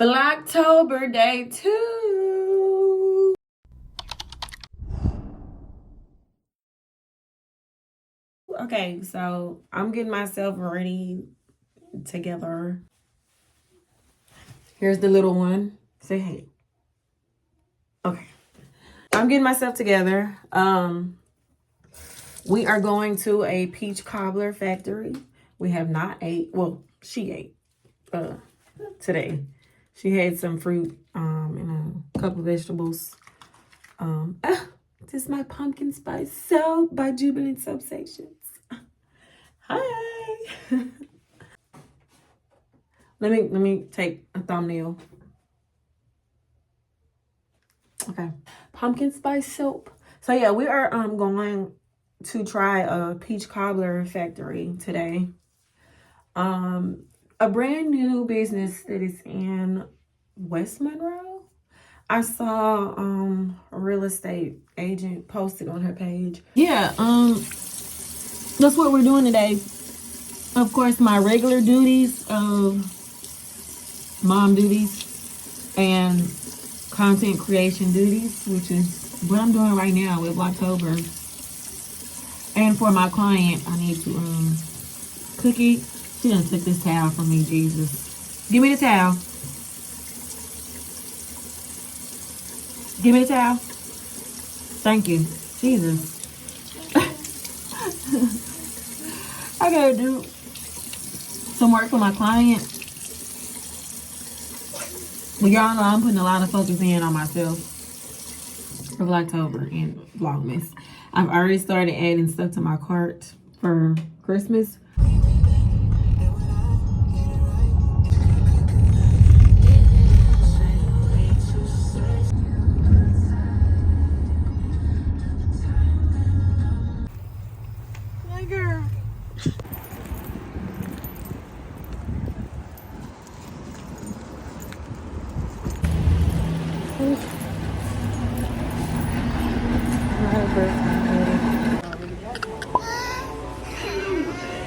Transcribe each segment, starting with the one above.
Vlogtober day 2. Okay, so I'm getting myself ready together. Here's the little one. Say hey. Okay. I'm getting myself together. We are going to a Peach Cobbler Factory. We have not ate. Well, she ate today. She had some fruit and a couple of vegetables. This is my pumpkin spice soap by Jubilant Soap Stations. Hi. Let me take a thumbnail. Okay. Pumpkin spice soap. So yeah, we are going to try a Peach Cobbler Factory today. A brand new business that is in West Monroe. I saw a real estate agent posted on her page. Yeah, that's what we're doing today. Of course, my regular duties of mom duties and content creation duties, which is what I'm doing right now with Vlogtober. And for my client, I need to Cookie. She done took this towel from me, Jesus. Give me the towel. Give me the towel. Thank you. Jesus. I gotta do some work for my client. Well, y'all know I'm putting a lot of focus in on myself for Vlogtober and Vlogmas. I've already started adding stuff to my cart for Christmas. My girl.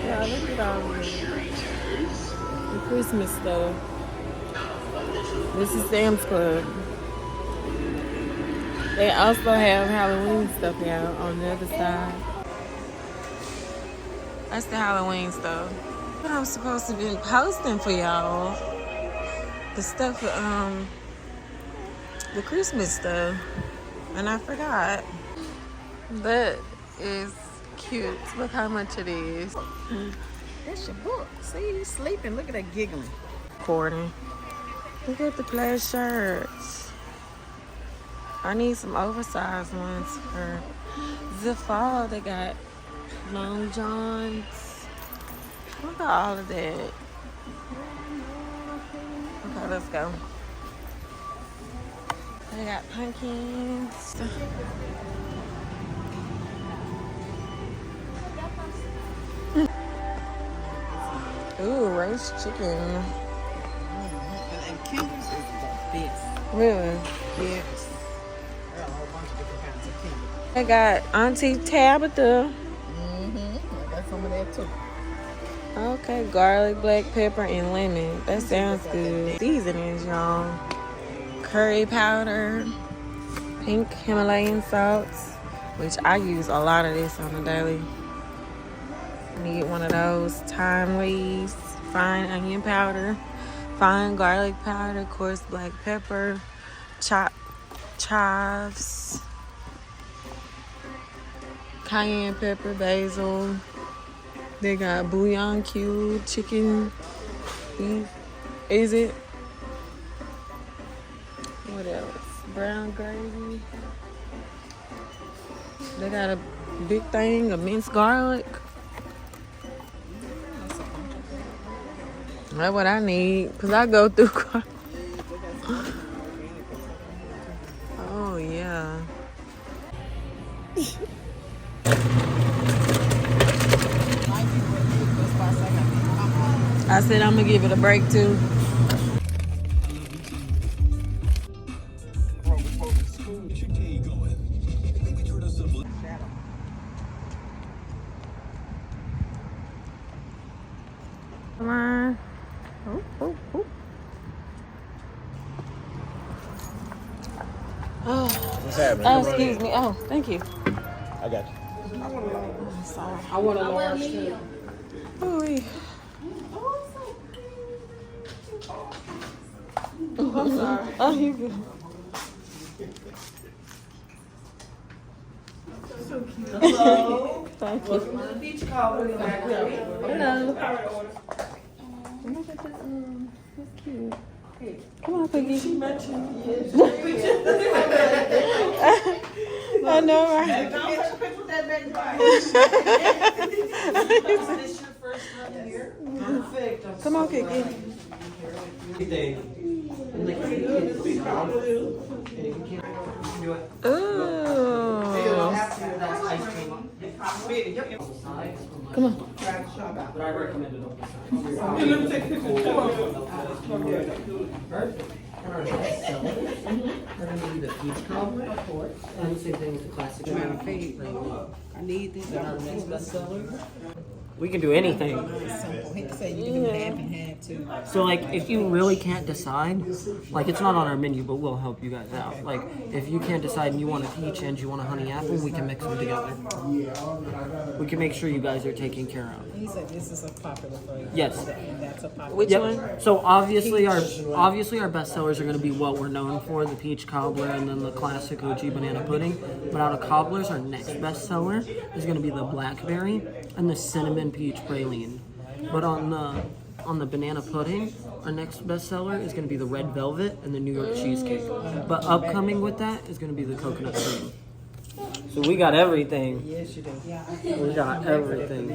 Yeah, look at all the Christmas stuff. This is Sam's Club. They also have Halloween stuff out on the other side. That's the Halloween stuff. But I'm supposed to be posting for y'all the stuff for the Christmas stuff, and I forgot. That is cute. Look how much it is. That's your book. See, you sleeping. Look at that giggling. Recording. Look at the plaid shirts. I need some oversized ones for the fall. They got long johns. Look at all of that. Okay, let's go. They got pumpkins. Ooh, roast chicken. And Kimber's is the best. Really? Yes. There are a whole bunch of different kinds of Kimber. I got Auntie Tabitha. I got some of that too. Okay, garlic, black pepper, and lemon. That sounds good. Seasonings, y'all. Curry powder, pink Himalayan salts, which I use a lot of this on the daily. Need one of those. Thyme leaves, fine onion powder, fine garlic powder, coarse black pepper, chopped chives, cayenne pepper, basil. They got bouillon cube, chicken, beef. Is it? What else? Brown gravy. They got a big thing of minced garlic. That's what I need, because I go through. Oh, yeah. I said I'm going to give it a break, too. Come on. Oh, oh, oh. Oh, What's happening? oh excuse me. Oh, thank you. I got you. Sorry. I want a large too. Ooh. I'm sorry. Oh, you good. So cute. Hello. Thank you. Welcome to the Peach Cobbler Factory. Hello. Look at that. That's cute. Come on, Piggy. She mentioned I know, right? Don't take a picture with that back dry. Is this your first time here? Perfect. Come on, Piggy. Oh. Come on. But I recommend it on the side. We're gonna do the Peach Cobbler, of course. And same thing with the classic. I need this. They're our next bestseller. We can do anything. Simple. He can say you can do half and half too. So like if you really can't decide, like it's not on our menu, but we'll help you guys out. Like if you can't decide and you want a peach and you want a honey apple, we can mix them together. We can make sure you guys are taken care of. He said this is a popular flavor. Yes. And that's a popular. Which one? So obviously our bestsellers are going to be what we're known for, the peach cobbler and then the classic OG banana pudding. But out of cobblers, our next bestseller is going to be the blackberry and the cinnamon peach praline. But on the banana pudding, our next bestseller is going to be the red velvet and the New York cheesecake. But upcoming with that is going to be the coconut cream. So we got everything. Yes, you do. We got everything.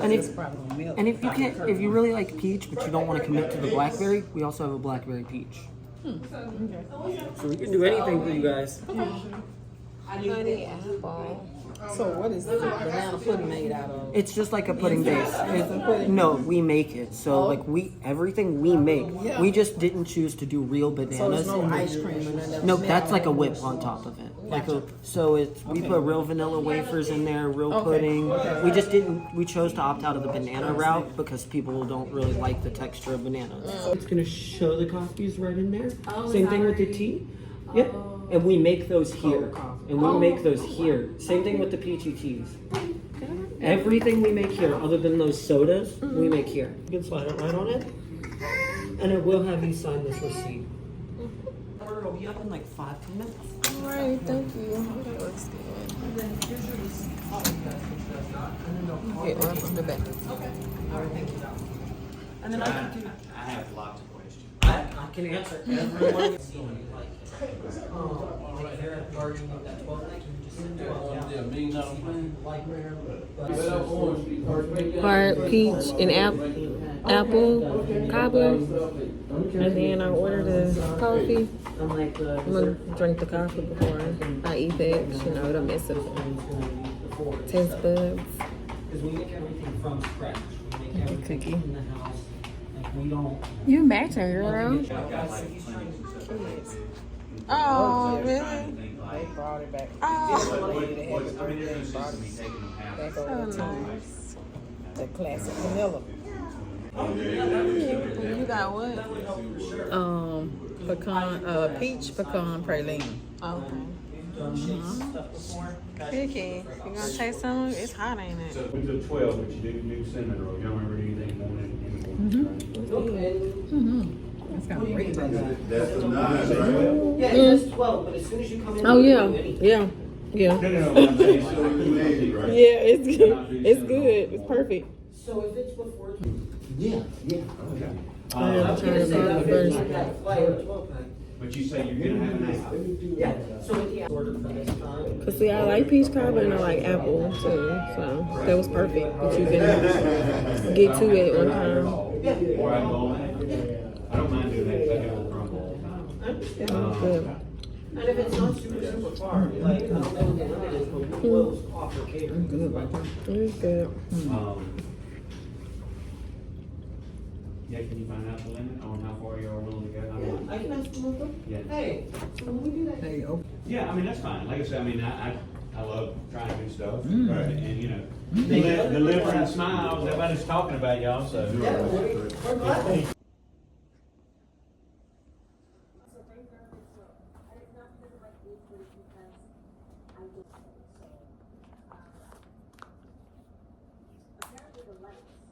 And if you can't, if you really like peach but you don't want to commit to the blackberry, we also have a blackberry peach. So we can do anything for you guys. Honey apple. So what is the banana pudding made out of? It's just like a pudding base. No, we make it. So like everything we make. We just didn't choose to do real bananas. So there's no ice cream and nothing. No, that's like a whip on top of it. We put real vanilla wafers in there, real pudding. We just we chose to opt out of the banana route because people don't really like the texture of bananas. So it's gonna show the coffees right in there. Same thing with the tea. Yep. And we make those here. And we make those here. Same thing with the peachy teas. Everything we make here, other than those sodas, we make here. You can slide it right on it. And it will have you sign this receipt. Order will be up in like 5-10 minutes. Alright, thank you. That looks good. Get one from the back. Okay. Alright, thank you. And then I have lots of questions. I can answer everyone. Like they're at a party with that 12 night, you just sit there Part peach and apple cobbler. And then I ordered a coffee. I'm gonna drink the coffee before I eat that. You know, it'll mess up taste buds. Because we make everything from scratch. We make everything Cookie. in the house. Like we don't. You matching, girl. Oh, really? They brought it back. Oh, Back so over to nice. the classic vanilla. You got what? Peach pecan praline. Okay. Picky. You gonna taste some? It's hot, ain't it? We took 12, but you didn't do cinnamon roll. Y'all remember anything more than It's got great taste. That's the 9, right? Yeah, it's 12, but as soon as you come in, Oh, you yeah. can do anything. Yeah. Yeah. No, I'm saying, So you made it, right? Yeah, it's good. It's good. It's perfect. So if it's before. Yeah. Okay. I'm trying to buy the first. But you say you're gonna have an apple. Yeah. So with the order for this time. Cause see, I like peach cobbler and I like apple too. So that was perfect. But you can get to it one time. Or I go on. I don't mind doing that because I get a little crumble all the time. Good. And if it's not super far, like I don't know what the limit is, but we will offer catering. It's good. Yeah, can you find out the limit on how far you are willing to go? I can ask them. Yeah. Hey, so when we do that. There you go. Yeah, I mean, that's fine. Like I said, I mean, I love trying new stuff. Right. And you know, delivering smiles, everybody's talking about y'all, so. We're glad. Apparently the lights